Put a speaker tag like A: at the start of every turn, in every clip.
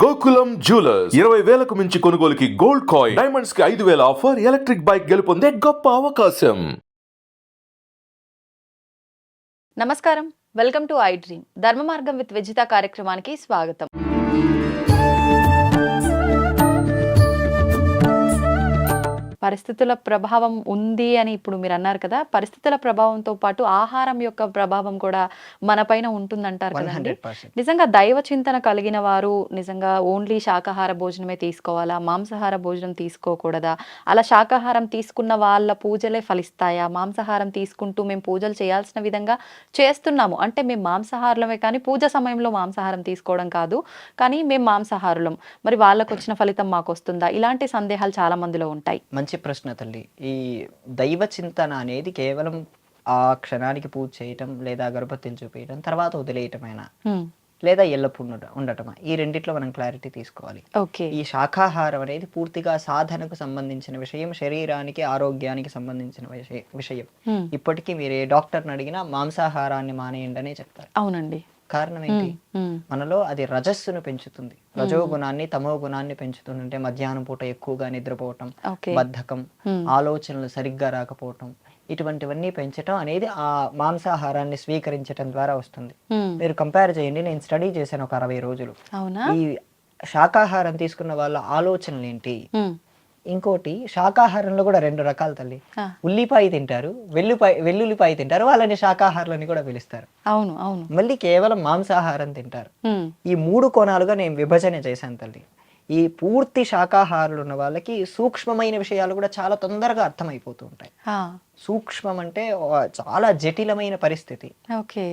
A: Gokulam jewellers 20,000కు మించి కొనుగోలుకి gold coin, diamonds కి 5,000 ఆఫర్, ఎలక్ట్రిక్ బైక్ గెలుపొందే గొప్ప అవకాశం.
B: నమస్కారం, వెల్కమ్ టు ఐ డ్రీమ్. ధర్మ మార్గం విత్ విజిత కార్యక్రమానికి స్వాగతం. పరిస్థితుల ప్రభావం ఉంది అని ఇప్పుడు మీరు అన్నారు కదా, పరిస్థితుల ప్రభావంతో పాటు ఆహారం యొక్క ప్రభావం కూడా మన పైన ఉంటుందంటారు కదండి.
C: 100%.
B: నిజంగా దైవ చింతన కలిగిన వారు నిజంగా ఓన్లీ శాకాహార భోజనమే తీసుకోవాలా, మాంసాహార భోజనం తీసుకోకూడదా? అలా శాకాహారం తీసుకున్న వాళ్ళ పూజలే ఫలిస్తాయా? మాంసాహారం తీసుకుంటూ మేము పూజలు చేయాల్సిన విధంగా చేస్తున్నాము అంటే మేము మాంసాహారులమే కానీ పూజ సమయంలో మాంసాహారం తీసుకోవడం కాదు, కానీ మేము మాంసాహారులం, మరి వాళ్ళకు వచ్చిన ఫలితం మాకు వస్తుందా? ఇలాంటి సందేహాలు చాలా మందిలో ఉంటాయి.
C: మంచి ప్రశ్న తల్లి. ఈ దైవ చింతన అనేది కేవలం ఆ క్షణానికి పూజ చేయటం లేదా అగరబత్తిలు చూపేయటం తర్వాత వదిలేయటమైనా లేదా ఎల్లప్పుడు ఉండటమా, ఈ రెండిట్లో మనం క్లారిటీ తీసుకోవాలి. ఈ శాకాహారం అనేది పూర్తిగా సాధనకు సంబంధించిన విషయం, శరీరానికి ఆరోగ్యానికి సంబంధించిన విషయం. ఇప్పటికీ మీరు ఏ డాక్టర్ని అడిగినా మాంసాహారాన్ని మానేయండి అనే చెప్తారు.
B: అవునండి.
C: కారణం ఏంటి? మనలో అది రజస్సును పెంచుతుంది, రజో గుణాన్ని తమో గుణాన్ని పెంచుతుంది. అంటే మధ్యాహ్నం పూట ఎక్కువగా నిద్రపోవటం, బద్ధకం, ఆలోచనలు సరిగ్గా రాకపోవటం, ఇటువంటివన్నీ పెంచటం అనేది ఆ మాంసాహారాన్ని స్వీకరించటం ద్వారా వస్తుంది. మీరు కంపేర్ చేయండి, నేను స్టడీ చేశాను ఒక 60 రోజులు. ఈ శాకాహారం తీసుకున్న వాళ్ళ ఆలోచనలు ఏంటి. ఇంకోటి, శాకాహారంలో కూడా 2 రకాలు తల్లి. ఉల్లిపాయ తింటారు, వెల్లుల్లిపాయ తింటారు, వాళ్ళని శాకాహారులని కూడా పిలుస్తారు.
B: అవును అవును.
C: మళ్ళీ కేవలం మాంసాహారం తింటారు. ఈ 3 కోణాలుగా నేను విభజన చేశాను తల్లి. ఈ పూర్తి శాకాహారులు ఉన్న వాళ్ళకి సూక్ష్మమైన విషయాలు కూడా చాలా తొందరగా అర్థమైపోతూ ఉంటాయి. సూక్ష్మం అంటే చాలా జటిలమైన పరిస్థితి.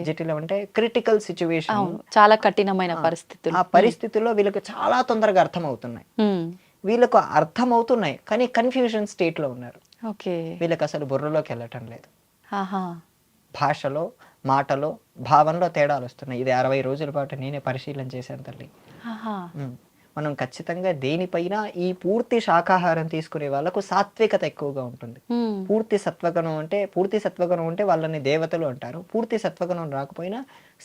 C: జటిలం అంటే క్రిటికల్ సిచ్యువేషన్,
B: చాలా కఠినమైన పరిస్థితులు. ఆ
C: పరిస్థితుల్లో వీళ్ళకి చాలా తొందరగా అర్థమవుతున్నాయి. వీళ్ళకు అర్థమవుతున్నాయి కానీ కన్ఫ్యూజన్ స్టేట్ లో ఉన్నారు. వీళ్ళకి అసలు బుర్రలోకి వెళ్ళటం లేదు. భాషలో, మాటలో, భావంలో తేడాలు వస్తున్నాయి. ఇది 60 రోజుల పాటు నేనే పరిశీలన చేశాను తల్లి. మనం ఖచ్చితంగా దేనిపైన ఈ పూర్తి శాకాహారం తీసుకునే వాళ్ళకు సాత్వికత ఎక్కువగా ఉంటుంది. పూర్తి సత్వగుణం అంటే వాళ్ళని దేవతలు అంటారు. పూర్తి సత్వగుణం రాకపోయినా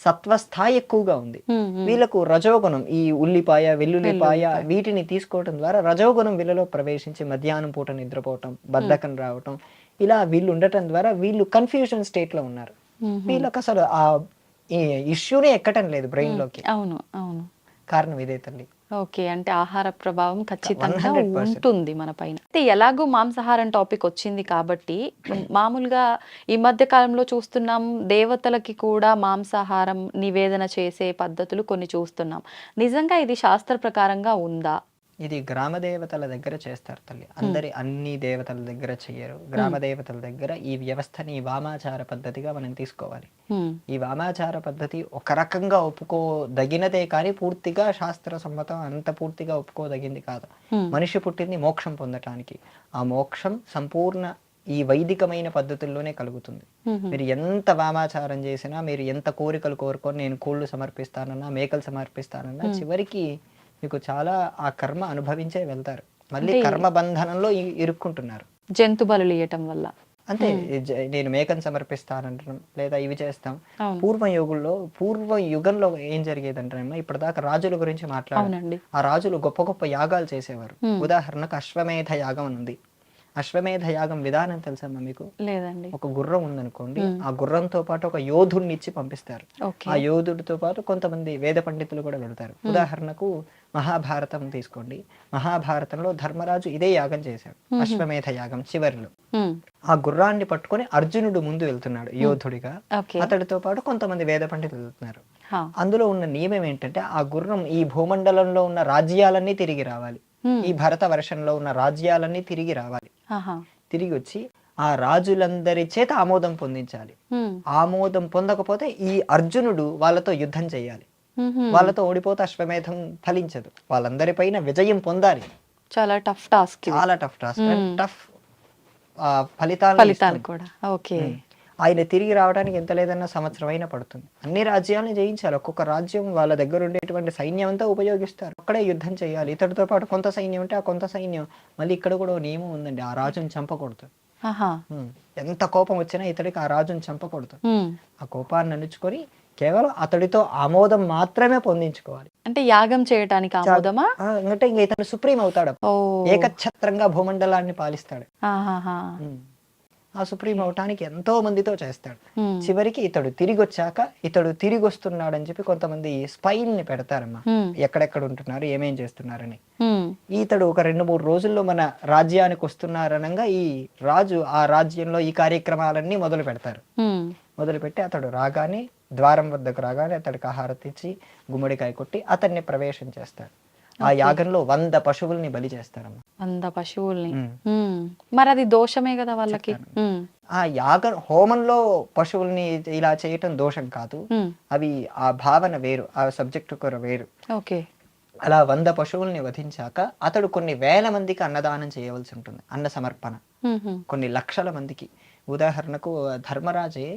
C: సత్వస్థాయి ఎక్కువగా ఉంది. వీళ్ళకు రజోగుణం, ఈ ఉల్లిపాయ, వెల్లుల్లిపాయ వీటిని తీసుకోవడం ద్వారా రజోగుణం వీళ్ళలో ప్రవేశించి మధ్యాహ్నం పూట నిద్రపోవటం, బద్ధకం రావటం, ఇలా వీళ్ళు ఉండటం ద్వారా వీళ్ళు కన్ఫ్యూజన్ స్టేట్ లో ఉన్నారు. వీళ్ళకి అసలు ఆ ఇష్యూనే ఎక్కటం లేదు బ్రెయిన్ లోకి.
B: అవును అవును.
C: కారణం ఇదే తల్లి.
B: అంటే ఆహార ప్రభావం ఖచ్చితంగా ఉంటుంది మన పైన. అయితే ఎలాగో మాంసాహారం టాపిక్ వచ్చింది కాబట్టి మామూలుగా ఈ మధ్య కాలంలో చూస్తున్నాం, దేవతలకి కూడా మాంసాహారం నివేదన చేసే పద్ధతులు కొన్ని చూస్తున్నాం. నిజంగా ఇది శాస్త్ర ప్రకారంగా ఉందా?
C: ఇది గ్రామ దేవతల దగ్గర చేస్తారు తల్లి. అన్ని దేవతల దగ్గర చెయ్యరు. గ్రామ దేవతల దగ్గర ఈ వ్యవస్థని వామాచార పద్ధతిగా మనం తీసుకోవాలి. ఈ వామాచార పద్ధతి ఒక రకంగా ఒప్పుకోదగినదే కానీ పూర్తిగా శాస్త్ర సమ్మతం అంత పూర్తిగా ఒప్పుకోదగింది కాదు. మనిషి పుట్టింది మోక్షం పొందటానికి. ఆ మోక్షం సంపూర్ణ ఈ వైదికమైన పద్ధతుల్లోనే కలుగుతుంది. మీరు ఎంత వామాచారం చేసినా, మీరు ఎంత కోరికలు కోరుకొని నేను కోళ్ళు సమర్పిస్తానన్నా, మేకలు సమర్పిస్తానన్నా, చివరికి మీకు చాలా ఆ కర్మ అనుభవించే వెళ్తారు. మళ్ళీ కర్మ బంధనంలో ఇరుక్కుంటున్నారు
B: జంతు బలులు ఇవ్వటం వల్ల.
C: అంతే, నేను మేకను సమర్పిస్తానంటాం లేదా ఇవి చేస్తాం. పూర్వ యుగంలో ఏం జరిగేదంటారమ్మా, ఇప్పటిదాకా రాజుల గురించి మాట్లాడారు. ఆ రాజులు గొప్ప గొప్ప యాగాలు చేసేవారు. ఉదాహరణకు అశ్వమేధ యాగం అని ఉంది. అశ్వమేధ యాగం విధానం తెలుసమ్మా మీకు?
B: లేదండి.
C: ఒక గుర్రం ఉందనుకోండి, ఆ గుర్రంతో పాటు ఒక యోధుడిని ఇచ్చి పంపిస్తారు. ఆ యోధుడితో పాటు కొంతమంది వేద పండితులు కూడా వెళ్తారు. ఉదాహరణకు మహాభారతం తీసుకోండి. మహాభారతంలో ధర్మరాజు ఇదే యాగం చేశాడు, అశ్వమేధ యాగం. చివరిలో ఆ గుర్రాన్ని పట్టుకొని అర్జునుడు ముందు వెళ్తున్నాడు యోధుడిగా. అతడితో పాటు కొంతమంది వేద పండితులు వెళ్తున్నారు. అందులో ఉన్న నియమం ఏంటంటే, ఆ గుర్రం ఈ భూమండలంలో ఉన్న రాజ్యాలన్నీ తిరిగి రావాలి. ఈ భరత వర్షంలో ఉన్న రాజ్యాలన్నీ తిరిగి రావాలి. తిరిగి వచ్చి ఆ రాజులందరి చేత ఆమోదం పొందించాలి. ఆమోదం పొందకపోతే ఈ అర్జునుడు వాళ్ళతో యుద్ధం చేయాలి. వాళ్ళతో ఓడిపోతే అశ్వమేధం ఫలించదు. వాళ్ళందరిపైన విజయం పొందాలి.
B: చాలా టఫ్ టాస్క్.
C: టఫ్ ఫలితాలు కూడా. ఆయన తిరిగి రావడానికి ఎంత లేదన్నా సంవత్సరం అయినా పడుతుంది. అన్ని రాజ్యాలను జయించాలి. ఒక్కొక్క రాజ్యం వాళ్ళ దగ్గర ఉండేటువంటి సైన్యం అంతా ఉపయోగిస్తారు. అక్కడే యుద్ధం చేయాలి. ఇతడితో పాటు కొంత సైన్యం ఉంటే ఆ కొంత సైన్యం మళ్ళీ ఇక్కడ కూడా నియమం ఉందండి, ఆ రాజుని చంపకూడదు. ఎంత కోపం వచ్చినా ఇతడికి ఆ రాజుని చంపకూడదు. ఆ కోపాన్ని అణుచుకొని కేవలం అతడితో ఆమోదం మాత్రమే పొందించుకోవాలి.
B: అంటే యాగం చేయటానికి ఆమోదమా?
C: అంటే ఇంక ఇతను సుప్రీం అవుతాడు,
B: ఓ
C: ఏకఛత్రంగా భూమండలాన్ని పాలిస్తాడు.
B: ఆహాహా.
C: ఆ సుప్రీం అవటానికి ఎంతో మందితో చేస్తాడు.
B: ఉమ్.
C: చివరికి ఇతడు తిరిగి వచ్చాక ఇతడు తిరిగి వస్తున్నాడని చెప్పి కొంతమంది స్పైల్ని పెడతారమ్మా,
B: ఉమ్.
C: ఎక్కడెక్కడ ఉంటున్నారు ఏమేం చేస్తున్నారని.
B: ఉమ్.
C: ఇతడు ఒక 2-3 రోజుల్లో మన రాజ్యానికి వస్తున్నారనగా ఈ రాజు ఆ రాజ్యంలో ఈ కార్యక్రమాలన్నీ మొదలు పెడతారు.
B: ఉమ్.
C: మొదలుపెట్టి అతడు రాగానే ద్వారం వద్దకు రాగానే అతడికి ఆహారం తెచ్చి గుమ్మడికాయ కొట్టి అతన్ని ప్రవేశం చేస్తాడు. ఆ యాగంలో 100 పశువుల్ని బలి చేస్తారమ్మా.
B: 100 పశువుల్ని. ఉమ్. మరి అది దోషమే కదా వాళ్ళకి. ఉమ్.
C: ఆ యాగ హోమంలో పశువుల్ని ఇలా చేయటం దోషం కాదు,
B: ఉమ్.
C: అవి ఆ భావన వేరు, ఆ సబ్జెక్ట్ కూడా వేరు.
B: ఓకే.
C: అలా 100 పశువుల్ని వధించాక అతడు కొన్ని వేల మందికి అన్నదానం చేయవలసి ఉంటుంది, అన్న సమర్పణ.
B: ఉహు.
C: కొన్ని లక్షల మందికి. ఉదాహరణకు ధర్మరాజే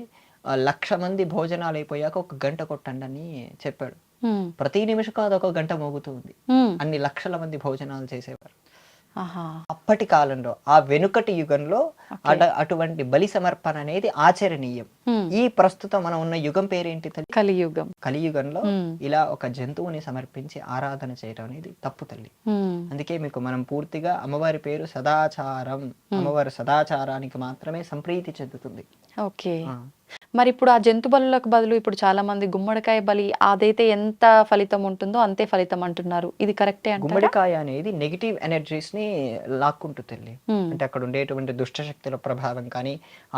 C: 1,00,000 మంది భోజనాలు అయిపోయాక 1 గంట కొట్టండి అని చెప్పాడు.
B: ఉమ్.
C: ప్రతి నిమిషం అది 1 గంట మోగుతూ ఉంది.
B: ఉమ్.
C: అన్ని లక్షల మంది భోజనాలు చేసేవారు
B: ఆహా.
C: అప్పటి కాలంలో. ఆ వెనుకటి యుగంలో అటువంటి బలి సమర్పణ అనేది ఆచరణీయం.
B: ఉమ్.
C: ఈ ప్రస్తుతం మనం ఉన్న యుగం పేరేంటి తల్లి?
B: కలియుగం.
C: కలియుగంలో
B: ఉమ్.
C: ఇలా ఒక జంతువుని సమర్పించి ఆరాధన చేయడం అనేది తప్పు తల్లి.
B: ఉమ్.
C: అందుకే మీకు మనం పూర్తిగా అమ్మవారి పేరు సదాచారం, అమ్మవారి సదాచారానికి మాత్రమే సంప్రీతి చెందుతుంది.
B: ఓకే. మరి ఇప్పుడు ఆ జంతు బలులకు బదులు ఇప్పుడు చాలా మంది గుమ్మడికాయ బలి అదైతే ఎంత ఫలితం ఉంటుందో అంతే ఫలితం అంటున్నారు. ఇది కరెక్టే అంటారా?
C: గుమ్మడికాయ అనేది నెగిటివ్ ఎనర్జీస్ ని లాక్కుంటూ తల్లి.
B: ఉమ్.
C: అంటే అక్కడ ఉండేటువంటి దుష్ట శక్తుల ప్రభావం కానీ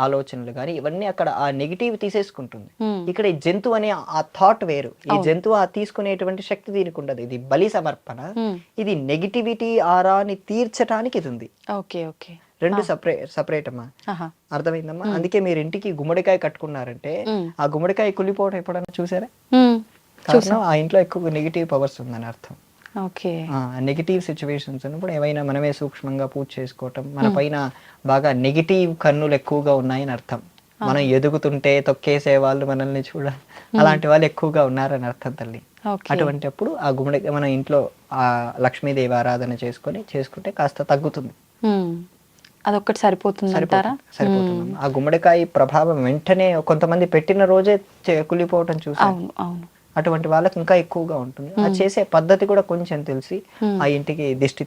C: ఆలోచనలు కానీ ఇవన్నీ అక్కడ ఆ నెగిటివ్ తీసేసుకుంటుంది.
B: ఉమ్.
C: ఇక్కడ ఈ జంతువు అనే ఆ థాట్ వేరు, ఈ జంతువు ఆ తీసుకునేటువంటి శక్తి దీనికి ఉండదు. ఇది బలి సమర్పణ.
B: ఉమ్.
C: ఇది నెగిటివిటీ ఆరాని తీర్చడానికి ఇది ఉంది.
B: ఓకే. ఓకే.
C: 2 సపరేట్ అమ్మా.
B: ఆహా.
C: అర్థమైందమ్మా? అందుకే మీరు ఇంటికి గుమ్మడికాయ కట్టుకున్నారంటే
B: ఉమ్.
C: ఆ గుమ్మడికాయ కుళ్ళిపోవడం ఎప్పుడన్నా చూసారా?
B: ఉమ్.
C: కారణం ఆ ఇంట్లో ఎక్కువ నెగిటివ్ పవర్స్ ఉందని అర్థం.
B: ఓకే.
C: నెగిటివ్ సిచ్యువేషన్స్ ఉన్నప్పుడు ఏవైనా మనమే సూక్ష్మంగా పూజ చేసుకోవటం, మన పైన బాగా నెగిటివ్ కన్నులు ఎక్కువగా ఉన్నాయని అర్థం. మనం ఎదుగుతుంటే తొక్కేసే వాళ్ళు మనల్ని చూడాలి, అలాంటి వాళ్ళు ఎక్కువగా ఉన్నారని అర్థం తల్లి.
B: ఓకే.
C: అటువంటి అప్పుడు ఆ గుమ్మడికాయ మన ఇంట్లో ఆ లక్ష్మీదేవి ఆరాధన చేసుకుంటే కాస్త తగ్గుతుంది.
B: ఉమ్. అదొక్కటి సరిపోతుంది అంటారా?
C: సరిపోతుంది. ఆ గుమ్మడికాయ ప్రభావం వెంటనే కొంతమంది పెట్టిన రోజే కుళ్ళిపోవటం చూసాం.
B: అవును. అవును.
C: అటువంటి వాళ్ళకి ఇంకా ఎక్కువగా ఉంటుంది. ఆ చేసే పద్ధతి కూడా కొంచెం తెలిసి ఆ ఇంటికి దిష్టి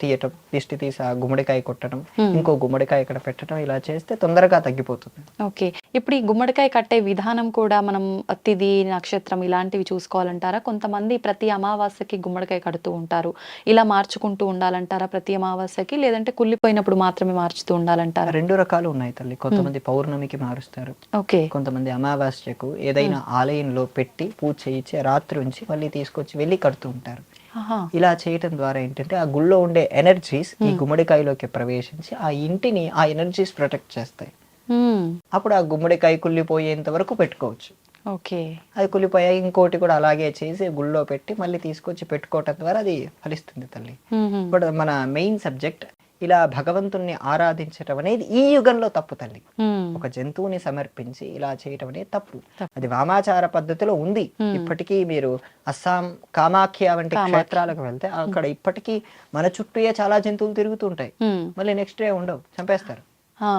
C: తీయటం, దిష్టి తీసి ఆ గుమ్మడికాయ కొట్టడం, ఇంకో గుమ్మడికాయ ఇక్కడ పెట్టడం, ఇలా చేస్తే తొందరగా తగ్గిపోతుంది.
B: ఓకే. ఇప్పుడు ఈ గుమ్మడికాయ కట్టే విధానం కూడా మనం తిథి నక్షత్రం ఇలాంటివి చూసుకోవాలంటారా? కొంతమంది ప్రతి అమావాస్యకి గుమ్మడికాయ కడుతూ ఉంటారు. ఇలా మార్చుకుంటూ ఉండాలంటారా ప్రతి అమావాస్యకి, లేదంటే కుళ్ళిపోయినప్పుడు మాత్రమే మార్చుతూ ఉండాలంటారా?
C: 2 రకాలు ఉన్నాయి తల్లి. కొంతమంది పౌర్ణమికి మారుస్తారు,
B: ఓకే.
C: కొంతమంది అమావాస్యకు ఏదైనా ఆలయంలో పెట్టి పూజ చేయించి రాత్రి ఉంచి మళ్ళీ తీసుకొచ్చి వెళ్ళి కడుతూ ఉంటారు.
B: ఆహా.
C: ఇలా చేయటం ద్వారా ఏంటంటే ఆ గుళ్ళో ఉండే ఎనర్జీస్ ఈ గుమ్మడికాయలోకి ప్రవేశించి ఆ ఇంటిని ఆ ఎనర్జీస్ ప్రొటెక్ట్ చేస్తాయి.
B: ఉమ్.
C: అప్పుడు ఆ గుమ్మడికాయ కుళ్ళిపోయేంత వరకు పెట్టుకోవచ్చు.
B: ఓకే.
C: అది కుళ్ళిపోయాయి ఇంకోటి కూడా అలాగే చేసి గుళ్ళో పెట్టి మళ్ళీ తీసుకొచ్చి పెట్టుకోవటం ద్వారా అది ఫలిస్తుంది తల్లి.
B: ఉహు.
C: ఇప్పుడు మన మెయిన్ సబ్జెక్ట్ ఇలా భగవంతుణ్ణి ఆరాధించటం అనేది ఈ యుగంలో తప్పు తల్లి.
B: ఉమ్.
C: ఒక జంతువుని సమర్పించి ఇలా చేయటం అనేది తప్పు. అది వామాచార పద్ధతిలో ఉంది. ఇప్పటికీ మీరు అస్సాం కామాఖ్య వంటి క్షేత్రాలకు వెళ్తే అక్కడ ఇప్పటికీ మన చుట్టూయే చాలా జంతువులు తిరుగుతుంటాయి.
B: ఉమ్.
C: మళ్ళీ నెక్స్ట్ డే ఉండవు, చంపేస్తారు,
B: ఆ.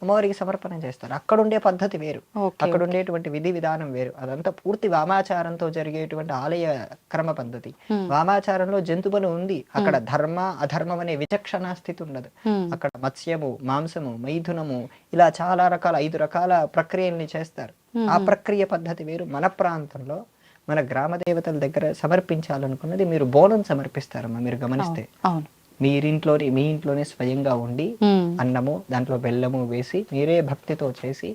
C: అమ్మవారికి సమర్పణ చేస్తారు. అక్కడ ఉండే పద్ధతి వేరు,
B: ఓకే.
C: అక్కడ ఉండేటువంటి విధి విధానం వేరు. అదంతా పూర్తి వామాచారంతో జరిగేటువంటి ఆలయ క్రమ పద్ధతి. వామాచారంలో జంతుబలి ఉంది, అక్కడ ధర్మ అధర్మం అనే విచక్షణ స్థితి ఉండదు. అక్కడ మత్స్యము, మాంసము, మైథునము ఇలా చాలా రకాల 5 రకాల ప్రక్రియల్ని చేస్తారు. ఆ ప్రక్రియ పద్ధతి వేరు. మన ప్రాంతంలో మన గ్రామ దేవతల దగ్గర సమర్పించాలనుకున్నది మీరు బోనం సమర్పిస్తారమ్మా. మీరు గమనిస్తే
B: అవును.
C: మీ ఇంట్లోనే స్వయంగా ఉండి అన్నము దాంట్లో బెల్లము వేసి మీరే భక్తితో చేసి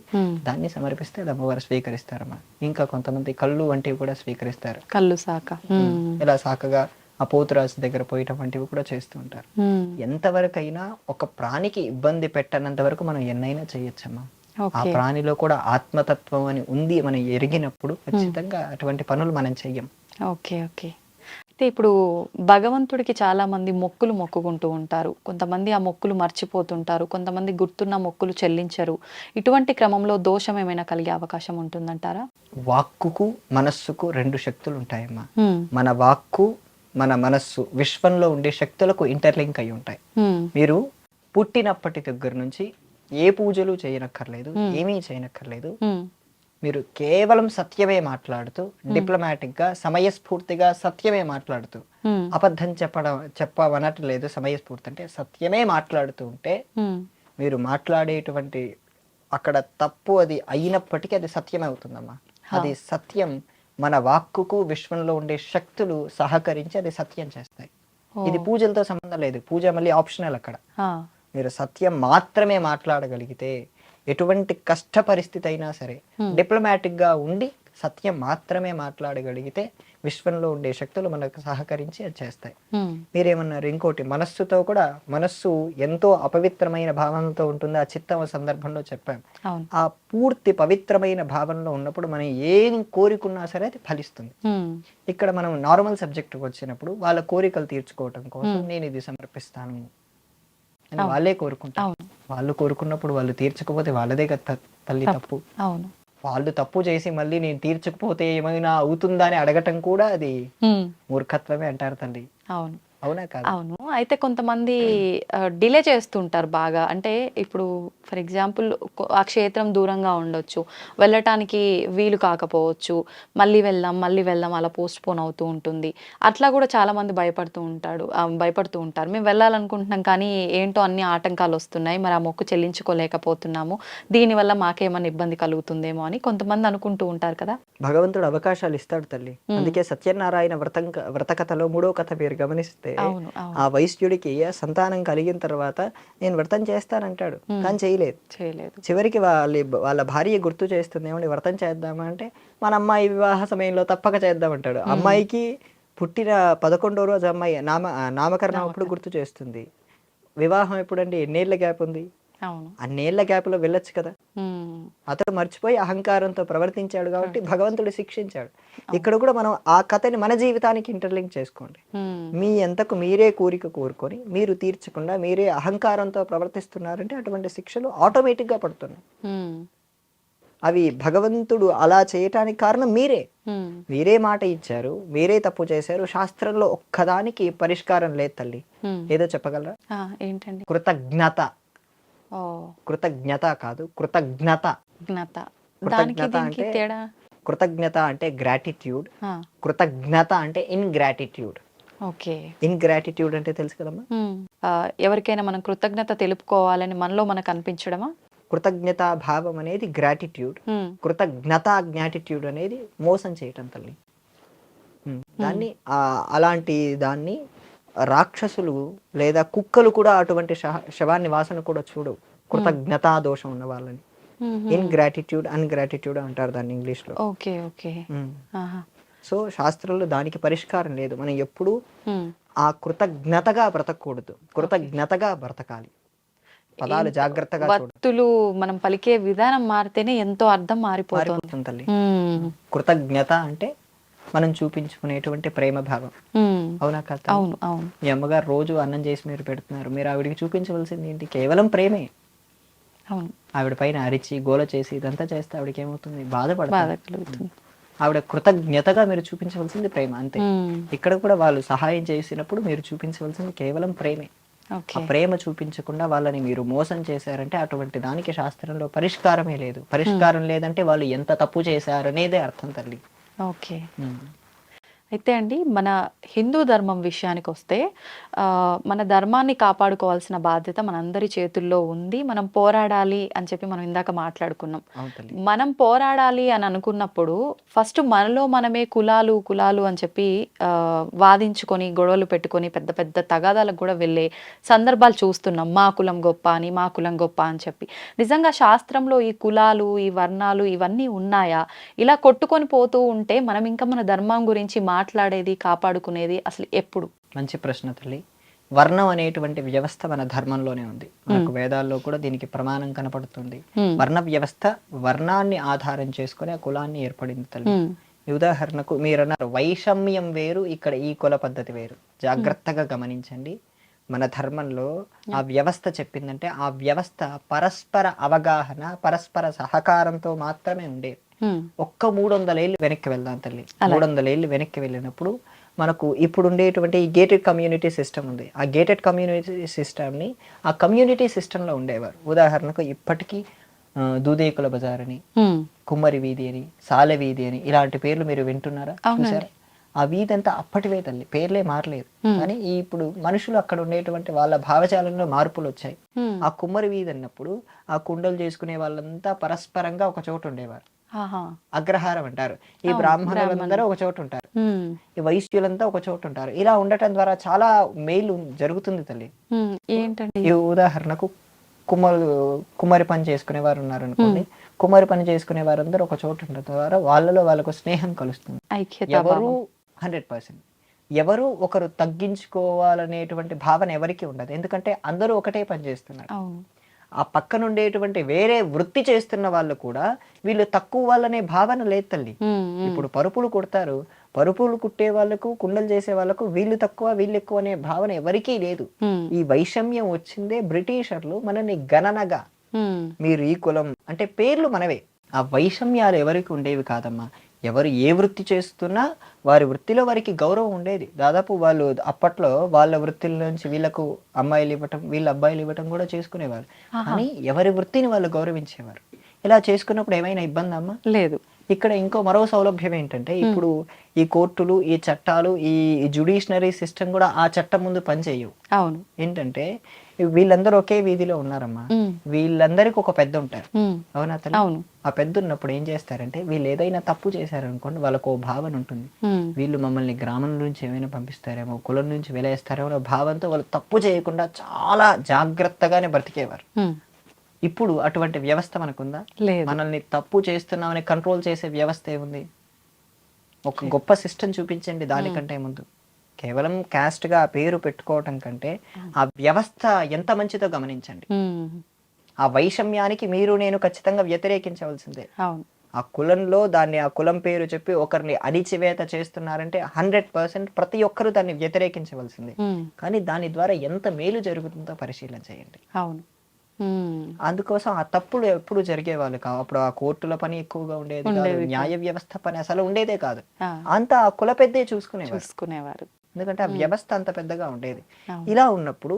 C: దాన్ని సమర్పిస్తే అది అమ్మవారు స్వీకరిస్తారమ్మా. ఇంకా కొంతమంది కళ్ళు వంటివి కూడా స్వీకరిస్తారు.
B: కళ్ళు సాక
C: ఇలా సాకగా ఆ పోతురాజు దగ్గర పోయటం వంటివి కూడా చేస్తూ ఉంటారు. ఎంతవరకైనా ఒక ప్రాణికి ఇబ్బంది పెట్టనంత వరకు మనం ఎన్నైనా చేయొచ్చమ్మా. ఆ ప్రాణిలో కూడా ఆత్మతత్వం అని ఉంది మనం ఎరిగినప్పుడు ఖచ్చితంగా అటువంటి పనులు మనం చెయ్యం.
B: ఓకే. ఓకే. అయితే ఇప్పుడు భగవంతుడికి చాలా మంది మొక్కులు మొక్కుకుంటూ ఉంటారు. కొంతమంది ఆ మొక్కులు మర్చిపోతుంటారు, కొంతమంది గుర్తున్న మొక్కులు చెల్లించరు. ఇటువంటి క్రమంలో దోషం ఏమైనా కలిగే అవకాశం ఉంటుందంటారా?
C: వాక్కుకు మనస్సుకు 2 శక్తులు ఉంటాయమ్మా. మన వాక్కు మన మనస్సు విశ్వంలో ఉండే శక్తులకు ఇంటర్లింక్ అయి ఉంటాయి. మీరు పుట్టినప్పటి దగ్గర నుంచి ఏ పూజలు చేయనక్కర్లేదు, ఏమీ చేయనక్కర్లేదు, మీరు కేవలం సత్యమే మాట్లాడుతూ డిప్లొమాటిక్గా సమయస్ఫూర్తిగా సత్యమే మాట్లాడుతూ అబద్ధం చెప్పవనట్లేదు. సమయస్ఫూర్తి అంటే సత్యమే మాట్లాడుతూ ఉంటే మీరు మాట్లాడేటువంటి అక్కడ తప్పు అది అయినప్పటికీ అది సత్యం అవుతుందమ్మా. అది సత్యం మన వాక్కుకు విశ్వంలో ఉండే శక్తులు సహకరించి అది సత్యం చేస్తాయి. ఇది పూజలతో సంబంధం లేదు. పూజ మళ్ళీ ఆప్షనల్ అక్కడ. మీరు సత్యం మాత్రమే మాట్లాడగలిగితే ఎటువంటి కష్ట పరిస్థితి అయినా సరే డిప్లొమాటిక్ గా ఉండి సత్యం మాత్రమే మాట్లాడగలిగితే విశ్వంలో ఉండే శక్తులు మనకు సహకరించి అది చేస్తాయి. మీరేమన్నారు ఇంకోటి, మనస్సుతో కూడా, మనస్సు ఎంతో అపవిత్రమైన భావంతో ఉంటుంది. ఆ చిత్తం సందర్భంలో చెప్పాం. ఆ పూర్తి పవిత్రమైన భావనలో ఉన్నప్పుడు మనం ఏం కోరికున్నా సరే అది ఫలిస్తుంది. ఇక్కడ మనం నార్మల్ సబ్జెక్ట్ వచ్చినప్పుడు వాళ్ళ కోరికలు తీర్చుకోవటం కోసం నేను ఇది సమర్పిస్తాను అని వాళ్ళే కోరుకుంటారు. వాళ్ళు కోరుకున్నప్పుడు వాళ్ళు తీర్చకపోతే వాళ్ళదే కదా తల్లి తప్పు. వాళ్ళు తప్పు చేసి మళ్ళీ నేను తీర్చకపోతే ఏమైనా అవుతుందా అని అడగటం కూడా అది మూర్ఖత్వమే అంటారు తల్లి. అవునా కాదు?
B: అవును. అయితే కొంతమంది డిలే చేస్తుంటారు బాగా. అంటే ఇప్పుడు ఫర్ ఎగ్జాంపుల్ ఆ క్షేత్రం దూరంగా ఉండొచ్చు, వెళ్ళటానికి వీలు కాకపోవచ్చు, మళ్ళీ వెళ్దాం అలా పోస్ట్ పోన్ అవుతూ ఉంటుంది. అట్లా కూడా చాలా మంది భయపడుతూ ఉంటారు. మేము వెళ్ళాలనుకుంటున్నాం కానీ ఏంటో అన్ని ఆటంకాలు వస్తున్నాయి, మరి ఆ మొక్కు చెల్లించుకోలేకపోతున్నాము, దీనివల్ల మాకేమైనా ఇబ్బంది కలుగుతుందేమో అని కొంతమంది అనుకుంటూ ఉంటారు కదా.
C: భగవంతుడు అవకాశాలు ఇస్తాడు తల్లి. అందుకే సత్యనారాయణ వ్రత కథలో 3వ కథ మీరు గమనిస్తే ఆ వైశ్యుడికి సంతానం కలిగిన తర్వాత నేను వ్రతం చేస్తానంటాడు, కానీ చేయలేదు. చివరికి వాళ్ళ భార్య గుర్తు చేస్తుంది, ఏమంటే వ్రతం చేద్దామా అంటే మన అమ్మాయి వివాహ సమయంలో తప్పక చేద్దామంటాడు. అమ్మాయికి పుట్టిన 11వ రోజు అమ్మాయి నామకరణం అప్పుడు గుర్తు చేస్తుంది. వివాహం ఎప్పుడండి? ఎన్నేళ్ల గ్యాప్ ఉంది? అన్నేళ్ల గ్యాప్ లో వెళ్ళొచ్చు కదా. అతడు మర్చిపోయి అహంకారంతో ప్రవర్తించాడు కాబట్టి భగవంతుడు శిక్షించాడు. ఇక్కడ కూడా మనం ఆ కథని మన జీవితానికి ఇంటర్లింక్ చేసుకోండి. మీ ఎంతకు మీరే కోరిక కోరుకొని మీరు తీర్చకుండా మీరే అహంకారంతో ప్రవర్తిస్తున్నారంటే అటువంటి శిక్షలు ఆటోమేటిక్ గా పడుతున్నాయి. అవి భగవంతుడు అలా చేయటానికి కారణం మీరే మాట ఇచ్చారు, మీరే తప్పు చేశారు. శాస్త్రంలో ఒక్కదానికి పరిష్కారం లేదు తల్లి. ఏదో చెప్పగలరా?
B: ఏంటండి?
C: కృతజ్ఞత. కృతజ్ఞత కాదు, కృతజ్ఞత. కృతజ్ఞత అంటే గ్రాటిట్యూడ్, కృతజ్ఞత అంటే ఇన్గ్రాటిట్యూడ్. ఇన్గ్రాటిట్యూడ్ అంటే తెలుసు కదమ్మా.
B: ఎవరికైనా మనం కృతజ్ఞత తెలుపుకోవాలని మనలో మనకు అనిపించడమా?
C: కృతజ్ఞత భావం అనేది గ్రాటిట్యూడ్, కృతజ్ఞత జ్ఞాటిట్యూడ్ అనేది మోసం చేయటం తల్లి. దాన్ని అలాంటి దాన్ని రాక్షసులు లేదా కుక్కలు కూడా అటువంటి శవాన్ని వాసన కూడా చూడవు, కృతజ్ఞతా దోషం ఉన్న వాళ్ళని. ఇన్గ్రాటిట్యూడ్, అన్గ్రాటిట్యూడ్ అంటారు దాన్ని ఇంగ్లీష్ లో. సో శాస్త్రంలో దానికి పరిష్కారం లేదు. మనం ఎప్పుడు ఆ కృతజ్ఞతగా బ్రతకూడదు, కృతజ్ఞతగా బ్రతకాలి. పదాలు జాగ్రత్తగా
B: చూడాలి. మనం పలికే విధానం మారితేనే ఎంతో అర్థం మారిపోతుంది
C: తల్లి. కృతజ్ఞత అంటే మనం చూపించుకునేటువంటి ప్రేమ భావం. అవునా కదా?
B: అవును అవును.
C: మీ అమ్మగారు రోజు అన్నం చేసి మీరు పెడుతున్నారు, మీరు ఆవిడికి చూపించవలసింది ఏంటి? కేవలం ప్రేమే.
B: అవును.
C: ఆవిడ పైన అరిచి గోల చేసి ఇదంతా చేస్తే ఆవిడకి ఏమవుతుంది? బాధపడుతుంది. ఆవిడ కృతజ్ఞతగా మీరు చూపించవలసింది ప్రేమ, అంతే. ఇక్కడ కూడా వాళ్ళు సహాయం చేసినప్పుడు మీరు చూపించవలసింది కేవలం ప్రేమే. ఆ ప్రేమ చూపించకుండా వాళ్ళని మీరు మోసం చేశారంటే అటువంటి దానికి శాస్త్రంలో పరిష్కారమే లేదు. పరిష్కారం లేదంటే వాళ్ళు ఎంత తప్పు చేశారనేదే అర్థం తల్లి.
B: ఓకే. అయితే అండి, మన హిందూ ధర్మం విషయానికి వస్తే మన ధర్మాన్ని కాపాడుకోవాల్సిన బాధ్యత మనందరి చేతుల్లో ఉంది. మనం పోరాడాలి అని చెప్పి మనం ఇందాక మాట్లాడుకున్నాం. మనం పోరాడాలి అని అనుకున్నప్పుడు ఫస్ట్ మనలో మనమే కులాలు అని చెప్పి వాదించుకొని గొడవలు పెట్టుకొని పెద్ద పెద్ద తగాదాలకు కూడా వెళ్ళే సందర్భాలు చూస్తున్నాం. మా కులం గొప్ప అని చెప్పి. నిజంగా శాస్త్రంలో ఈ కులాలు, ఈ వర్ణాలు ఇవన్నీ ఉన్నాయా? ఇలా కొట్టుకొని పోతూ ఉంటే మనం ఇంకా మన ధర్మం గురించి మాట్లాడేది, కాపాడుకునేది అసలు ఎప్పుడు?
C: మంచి ప్రశ్న తల్లి. వర్ణం అనేటువంటి వ్యవస్థ మన ధర్మంలోనే ఉంది. మనకు వేదాల్లో కూడా దీనికి ప్రమాణం కనపడుతుంది. వర్ణ వ్యవస్థ వర్ణాన్ని ఆధారం చేసుకుని ఆ కులాన్ని ఏర్పడింది తల్లి. ఉదాహరణకు మీరన్నారు వైషమ్యం వేరు, ఇక్కడ ఈ కుల పద్ధతి వేరు. జాగ్రత్తగా గమనించండి. మన ధర్మంలో ఆ వ్యవస్థ చెప్పిందంటే ఆ వ్యవస్థ పరస్పర అవగాహన, పరస్పర సహకారంతో మాత్రమే ఉండేది. ఒక్క 300 ఏళ్ళు వెనక్కి వెళ్దాం తల్లి. 300 ఏళ్ళు వెనక్కి వెళ్ళినప్పుడు మనకు ఇప్పుడు ఉండేటువంటి ఈ గేటెడ్ కమ్యూనిటీ సిస్టమ్ ఉంది. ఆ గేటెడ్ కమ్యూనిటీ సిస్టమ్ని ఆ కమ్యూనిటీ సిస్టంలో ఉండేవారు. ఉదాహరణకు ఇప్పటికీ దూదేకుల బజార్ అని,
B: ఉమ్,
C: కుమ్మరి వీధి అని, సాలె వీధి అని ఇలాంటి పేర్లు మీరు వింటున్నారా, చూసారా? ఆ వీధి అంతా అప్పటివే తల్లి, పేర్లే మారలేదు. కానీ ఇప్పుడు మనుషులు అక్కడ ఉండేటువంటి వాళ్ళ భావజాలంలో మార్పులు వచ్చాయి.
B: ఉమ్,
C: ఆ కుమ్మరి వీధి అన్నప్పుడు ఆ కుండలు చేసుకునే వాళ్ళంతా పరస్పరంగా ఒక చోట ఉండేవారు.
B: ఆహా,
C: అగ్రహారం అంటారు. ఈ బ్రాహ్మణులందరూ ఒక చోట ఉంటారు,
B: ఉమ్,
C: ఈ వైశ్యులంతా ఒక చోట ఉంటారు. ఇలా ఉండటం ద్వారా చాలా మేలు జరుగుతుంది తల్లి.
B: ఉమ్, ఏంటండి?
C: ఈ ఉదాహరణకు కుమ్మరి పని చేసుకునే వారు ఉన్నారు అనుకోండి, కుమ్మరి పని చేసుకునే వారందరూ ఒక చోట ఉండటం ద్వారా వాళ్ళలో వాళ్ళకు స్నేహం కలుస్తుంది.
B: ఐక్యత
C: ఎవరు 100% ఎవరు ఒకరు తగ్గించుకోవాలనేటువంటి భావన ఎవరికి ఉండదు. ఎందుకంటే అందరూ ఒకటే పని చేస్తున్నారు.
B: అవును.
C: ఆ పక్కన ఉండేటువంటి వేరే వృత్తి చేస్తున్న వాళ్ళు కూడా వీళ్ళు తక్కువ వాళ్ళనే భావన లేదు తల్లి.
B: ఉమ్, ఉమ్,
C: ఇప్పుడు పరుపులు కుడతారు, పరుపులు కుట్టే వాళ్ళకు, కుండలు చేసే వాళ్ళకు వీళ్ళు తక్కువ వీళ్ళు ఎక్కువ అనే భావన ఎవరికీ లేదు.
B: ఉమ్,
C: ఈ వైషమ్యం వచ్చిందే బ్రిటిషర్లు మనని గణనగా,
B: ఉమ్,
C: మీరు ఈ కులం అంటే పేర్లు మనవే. ఆ వైషమ్యాలు ఎవరికి ఉండేవి కాదమ్మా. ఎవరు ఏ వృత్తి చేస్తున్నా వారి వృత్తిలో వారికి గౌరవం ఉండేది. దాదాపు వాళ్ళు అప్పట్లో వాళ్ళ వృత్తిల నుంచి వీళ్ళకు అమ్మాయిలు ఇవ్వటం, వీళ్ళ అబ్బాయిలు ఇవ్వటం కూడా చేసుకునేవారు. కానీ ఎవరి వృత్తిని వాళ్ళు గౌరవించేవారు. ఇలా చేసుకున్నప్పుడు ఏమైనా ఇబ్బంది అమ్మా?
B: లేదు.
C: ఇక్కడ ఇంకో మరో సౌలభ్యం ఏంటంటే, ఇప్పుడు ఈ కోర్టులు, ఈ చట్టాలు, ఈ జుడిషనరీ సిస్టమ్ కూడా ఆ చట్టం ముందు పనిచేయవు.
B: అవును.
C: ఏంటంటే వీళ్ళందరూ ఒకే వీధిలో ఉన్నారమ్మా,
B: ఉమ్,
C: వీళ్ళందరికీ ఒక పెద్ద ఉంటారు.
B: ఉమ్,
C: అవునా తల్లి?
B: అవును.
C: ఆ పెద్ద ఉన్నప్పుడు ఏం చేస్తారంటే, వీళ్ళు ఏదైనా తప్పు చేశారనుకోండి, వాళ్ళకు ఓ భావన ఉంటుంది.
B: ఉమ్,
C: వీళ్ళు మమ్మల్ని గ్రామం నుంచి ఏమైనా పంపిస్తారేమో, కులం నుంచి వెలేస్తారేమో అనే భావంతో వాళ్ళు తప్పు చేయకుండా చాలా జాగ్రత్తగానే బ్రతికేవారు.
B: ఉమ్,
C: ఇప్పుడు అటువంటి వ్యవస్థ మనకుందా?
B: లేదు.
C: మనల్ని తప్పు చేస్తున్నామని కంట్రోల్ చేసే వ్యవస్థ ఏముంది? ఒక గొప్ప సిస్టమ్ చూపించండి దానికంటే ముందు. కేవలం క్యాస్ట్ గా ఆ పేరు పెట్టుకోవటం కంటే ఆ వ్యవస్థ ఎంత మంచిదో గమనించండి.
B: ఉమ్,
C: ఆ వైషమ్యానికి మీరు నేను ఖచ్చితంగా వ్యతిరేకించవలసిందే.
B: అవును.
C: ఆ కులంలో దాన్ని, ఆ కులం పేరు చెప్పి ఒకరిని అణిచివేత చేస్తున్నారంటే 100% ప్రతి ఒక్కరూ దాన్ని వ్యతిరేకించవలసిందే.
B: ఉమ్,
C: కానీ దాని ద్వారా ఎంత మేలు జరుగుతుందో పరిశీలన చేయండి.
B: అవును. ఉమ్,
C: అందుకోసం ఆ తప్పులు ఎప్పుడు జరిగేవాళ్ళు కావు. అప్పుడు ఆ కోర్టుల పని ఎక్కువగా ఉండేది కాదు, న్యాయ వ్యవస్థ పని అసలు ఉండేదే కాదు.
B: ఆ,
C: అంతా ఆ కుల పెద్దే చూసుకునేవారు,
B: చూసుకునేవారు.
C: ఎందుకంటే ఆ వ్యవస్థ అంత పెద్దగా ఉండేది.
B: అవును.
C: ఇలా ఉన్నప్పుడు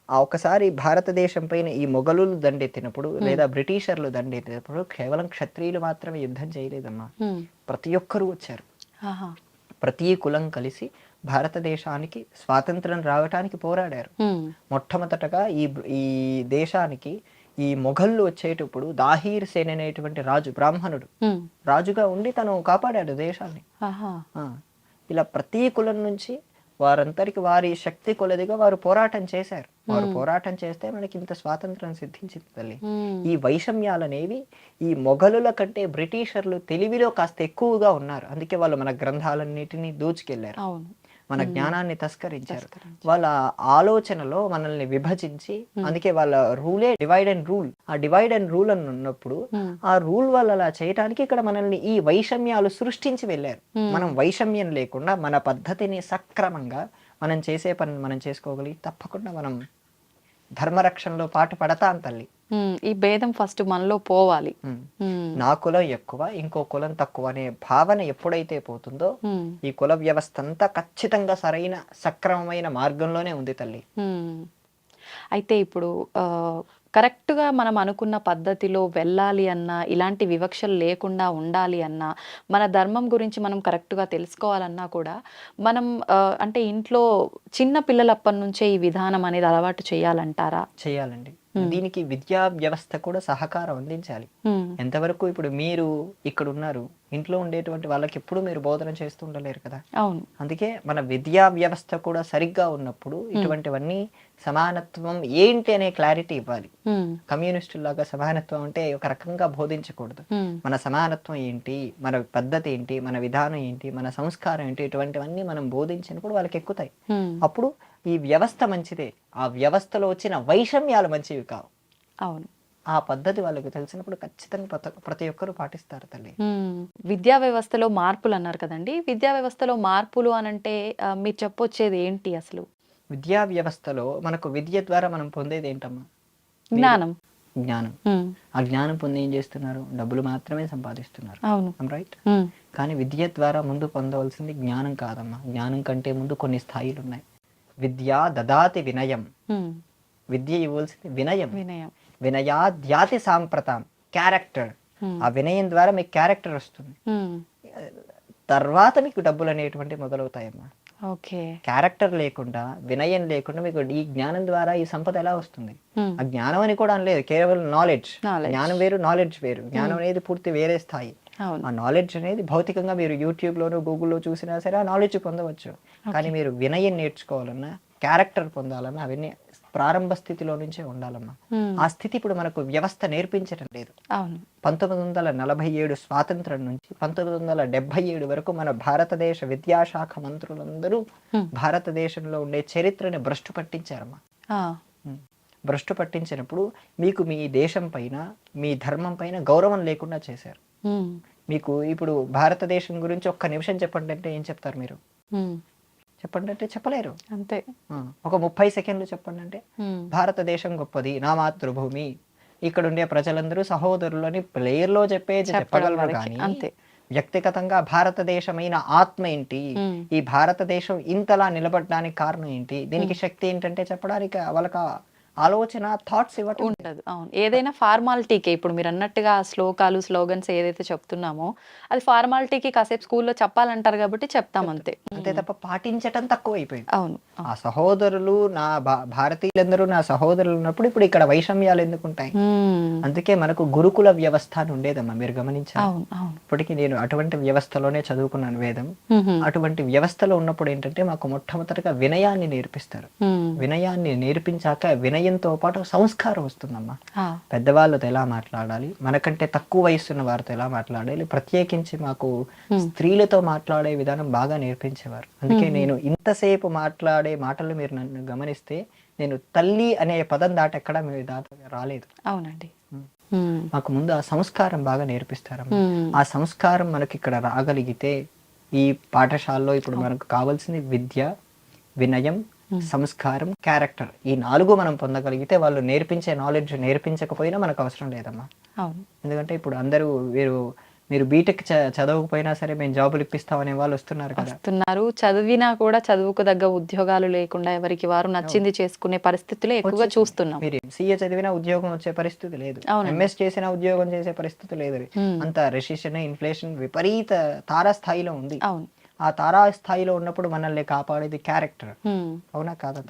C: ఆ ఒకసారి భారతదేశం పైన ఈ మొఘలులు దండెత్తినప్పుడు, లేదా బ్రిటిషర్లు దండెత్తినప్పుడు కేవలం క్షత్రియులు మాత్రమే యుద్ధం చేయలేదమ్మా.
B: ఉమ్,
C: ప్రతి ఒక్కరూ వచ్చారు.
B: ఆహా,
C: ప్రతి కులం కలిసి భారతదేశానికి స్వాతంత్రం రావటానికి పోరాడారు.
B: ఉమ్,
C: మొట్టమొదటగా ఈ దేశానికి ఈ మొఘళ్ళు వచ్చేటప్పుడు దాహీర్ సేన్ అనేటువంటి రాజు, బ్రాహ్మణుడు
B: ఉమ్,
C: రాజుగా ఉండి తను కాపాడాడు దేశాన్ని.
B: ఆహా,
C: ఇలా ప్రతి కులం నుంచి వారందరికి వారి శక్తి కొలదిగా వారు పోరాటం చేశారు. వారు పోరాటం చేస్తే మనకి ఇంత స్వాతంత్రం సిద్ధించింది తల్లి.
B: ఉమ్,
C: ఈ వైషమ్యాలనేవి ఈ మొఘలుల కంటే బ్రిటిషర్లు తెలివిలో కాస్త ఎక్కువగా ఉన్నారు. అందుకే వాళ్ళు మన గ్రంథాలన్నిటినీ దోచుకెళ్లారు,
B: అవును.
C: మన జ్ఞానాన్ని తస్కరించారు. వాళ్ళ ఆలోచనలో మనల్ని విభజించి, అందుకే వాళ్ళ రూలే డివైడ్ అండ్ రూల్. ఆ డివైడ్ అండ్ రూల్ అని ఉన్నప్పుడు ఆ రూల్ వాళ్ళు అలా చేయడానికి ఇక్కడ మనల్ని ఈ వైషమ్యాలు సృష్టించి వెళ్ళారు. మనం వైషమ్యం లేకుండా మన పద్ధతిని సక్రమంగా మనం చేసే పని మనం చేసుకోగలిగి తప్పకుండా మనం ధర్మరక్షణలో పాటు పడతాం తల్లి.
B: ఈ భేదం ఫస్ట్ మనలో పోవాలి.
C: నా కులం ఎక్కువ, ఇంకో కులం తక్కువ అనే భావన ఎప్పుడైతే పోతుందో ఈ కుల వ్యవస్థ అంతా ఖచ్చితంగా సరైన సక్రమమైన మార్గంలోనే ఉంది తల్లి.
B: అయితే ఇప్పుడు కరెక్ట్గా మనం అనుకున్న పద్ధతిలో వెళ్ళాలి అన్నా, ఇలాంటి వివక్షలు లేకుండా ఉండాలి అన్నా, మన ధర్మం గురించి మనం కరెక్ట్గా తెలుసుకోవాలన్నా కూడా మనం అంటే ఇంట్లో చిన్న పిల్లలప్పటి నుంచే ఈ విధానం అనేది అలవాటు చేయాలంటారా?
C: చేయాలండి. దీనికి విద్యా వ్యవస్థ కూడా సహకారం అందించాలి. ఎంతవరకు ఇప్పుడు మీరు ఇక్కడ ఉన్నారు, ఇంట్లో ఉండేటువంటి వాళ్ళకి ఎప్పుడు మీరు బోధన చేస్తూ ఉండలేరు కదా.
B: అవును.
C: అందుకే మన విద్యా వ్యవస్థ కూడా సరిగ్గా ఉన్నప్పుడు ఇటువంటివన్నీ సమానత్వం ఏంటి అనే క్లారిటీ ఇవ్వాలి. కమ్యూనిస్టులాగా సమానత్వం అంటే ఒక రకంగా బోధించకూడదు. మన సమానత్వం ఏంటి, మన పద్ధతి ఏంటి, మన విధానం ఏంటి, మన సంస్కారం ఏంటి, ఇటువంటివన్నీ మనం బోధించినప్పుడు వాళ్ళకి ఎక్కుతాయి. అప్పుడు ఈ వ్యవస్థ మంచిదే, ఆ వ్యవస్థలో వచ్చిన వైషమ్యాలు మంచివి కావు.
B: అవును.
C: ఆ పద్ధతి వాళ్ళకి తెలిసినప్పుడు ఖచ్చితంగా ప్రతి ఒక్కరు పాటిస్తారు తల్లి.
B: విద్యా వ్యవస్థలో మార్పులు అన్నారు కదండి, విద్యా వ్యవస్థలో మార్పులు అనంటే మీరు చెప్పొచ్చేది ఏంటి అసలు?
C: విద్యా వ్యవస్థలో మనకు విద్య ద్వారా మనం పొందేది ఏంటమ్మా?
B: జ్ఞానం.
C: జ్ఞానం. ఆ జ్ఞానం పొంది ఏం చేస్తున్నారు? డబ్బులు మాత్రమే సంపాదిస్తున్నారు.
B: అవును.
C: రైట్. కానీ విద్య ద్వారా ముందు పొందవలసింది జ్ఞానం కాదమ్మా. జ్ఞానం కంటే ముందు కొన్ని స్థాయిలు ఉన్నాయి. విద్యా దదాతి వినయం. విద్య ఇవ్వాల్సింది వినయం. వినయాద్యాతి సాంప్రతాం. క్యారెక్టర్. ఆ వినయం ద్వారా మీకు క్యారెక్టర్ వస్తుంది, తర్వాత మీకు డబ్బులు అనేటువంటి మొదలవుతాయమ్మా.
B: ఓకే.
C: క్యారెక్టర్ లేకుండా, వినయం లేకుండా మీకు ఈ జ్ఞానం ద్వారా ఈ సంపద ఎలా వస్తుంది? ఆ జ్ఞానం అని కూడా అనలేదు, కేవలం నాలెడ్జ్. జ్ఞానం వేరు, నాలెడ్జ్ వేరు. జ్ఞానం అనేది పూర్తి వేరే స్థాయి. ఆ నాలెడ్జ్ అనేది భౌతికంగా మీరు యూట్యూబ్ లోను గూగుల్లో చూసినా సరే ఆ నాలెడ్జ్ పొందవచ్చు. కానీ మీరు వినయం నేర్చుకోవాలన్నా, క్యారెక్టర్ పొందాలన్నా అవన్నీ ప్రారంభ స్థితిలో నుంచే ఉండాలమ్మా. ఆ స్థితి ఇప్పుడు మనకు వ్యవస్థ నేర్పించడం లేదు. 1947 స్వాతంత్రం నుంచి 1977 వరకు మన భారతదేశ విద్యాశాఖ మంత్రులందరూ భారతదేశంలో ఉండే చరిత్రని భ్రష్టు పట్టించారమ్మా. భ్రష్టు పట్టించినప్పుడు మీకు మీ దేశం పైన, మీ ధర్మం పైన గౌరవం లేకుండా చేశారు. మీకు ఇప్పుడు భారతదేశం గురించి ఒక్క నిమిషం చెప్పండి అంటే ఏం చెప్తారు మీరు? చెప్పండి అంటే చెప్పలేరు.
B: అంతే.
C: ఒక 30 సెకండ్లు చెప్పండి అంటే భారతదేశం గొప్పది, నా మాతృభూమి, ఇక్కడ ఉండే ప్రజలందరూ సహోదరులని ప్లేయర్లో చెప్పగలరు. కానీ వ్యక్తిగతంగా భారతదేశమైన ఆత్మ ఏంటి, ఈ భారతదేశం ఇంతలా నిలబడడానికి కారణం ఏంటి, దీనికి శక్తి ఏంటంటే చెప్పడానికి వాళ్ళకి ఆలోచన, థాట్స్ ఇవ్వటం
B: ఉండదు. అవును, ఏదైనా ఫార్మాలిటీకే. ఇప్పుడు మీరు అన్నట్టుగా శ్లోకాలు, స్లోగన్స్ ఏదైతే చెప్తున్నామో అది ఫార్మాలిటీకి కాసేపు స్కూల్లో చెప్పాలంటారు కాబట్టి చెప్తాం అంతే.
C: అంతే తప్ప పాటించటం తక్కువ అయిపోయింది.
B: అవును.
C: ఆ సహోదరులు, నా భారతీయులందరూ నా సహోదరులు ఉన్నప్పుడు ఇప్పుడు ఇక్కడ వైషమ్యాలు ఎందుకు ఉంటాయి? అందుకే మనకు గురుకుల వ్యవస్థ అని ఉండేదమ్మా, మీరు గమనించారు. ఇప్పటికీ నేను అటువంటి వ్యవస్థలోనే చదువుకున్నాను వేదం. అటువంటి వ్యవస్థలో ఉన్నప్పుడు ఏంటంటే మాకు మొట్టమొదటిగా వినయాన్ని నేర్పిస్తారు. వినయాన్ని నేర్పించాక వినయంతో పాటు సంస్కారం వస్తుందమ్మా. పెద్దవాళ్ళతో ఎలా మాట్లాడాలి, మనకంటే తక్కువ వయసున్న వారితో ఎలా మాట్లాడాలి, ప్రత్యేకించి మాకు స్త్రీలతో మాట్లాడే విధానం బాగా నేర్పించేవారు. అందుకే నేను ఇంతసేపు మాట్లాడే మాటలు మీరు నన్ను గమనిస్తే నేను తల్లి అనే పదం దాటెక్కడ మీరు రాలేదు.
B: అవునండి.
C: మాకు ముందు ఆ సంస్కారం బాగా నేర్పిస్తారమ్మా. ఆ సంస్కారం మనకి ఇక్కడ రాగలిగితే ఈ పాఠశాలలో ఇప్పుడు మనకు కావాల్సింది విద్య, వినయం, సంస్కారం, క్యారెక్టర్. ఈ 4 మనం పొందగలిగితే వాళ్ళు నేర్పించే నాలెడ్జ్ నేర్పించకపోయినా మనకు అవసరం లేదమ్మా. ఎందుకంటే ఇప్పుడు అందరూ మీరు బీటెక్ చదవకపోయినా సరే మేము జాబులు ఇప్పిస్తామనే వాళ్ళు వస్తున్నారు కదా.
B: చదివినా కూడా చదువుకు తగ్గ ఉద్యోగాలు లేకుండా ఎవరికి వారు నచ్చింది చేసుకునే పరిస్థితులే ఎక్కువగా చూస్తున్నాం.
C: మీరు ఎంసీఏ చదివినా ఉద్యోగం వచ్చే పరిస్థితి లేదు, ఎంఎస్ చేసినా ఉద్యోగం చేసే పరిస్థితి లేదు. అంత రెసిషన్, ఇన్ఫ్లేషన్ విపరీత తారాస్థాయిలో ఉంది. ఆ తారాస్థాయిలో ఉన్నప్పుడు మనల్ని కాపాడేది క్యారెక్టర్, అవునా కాదా?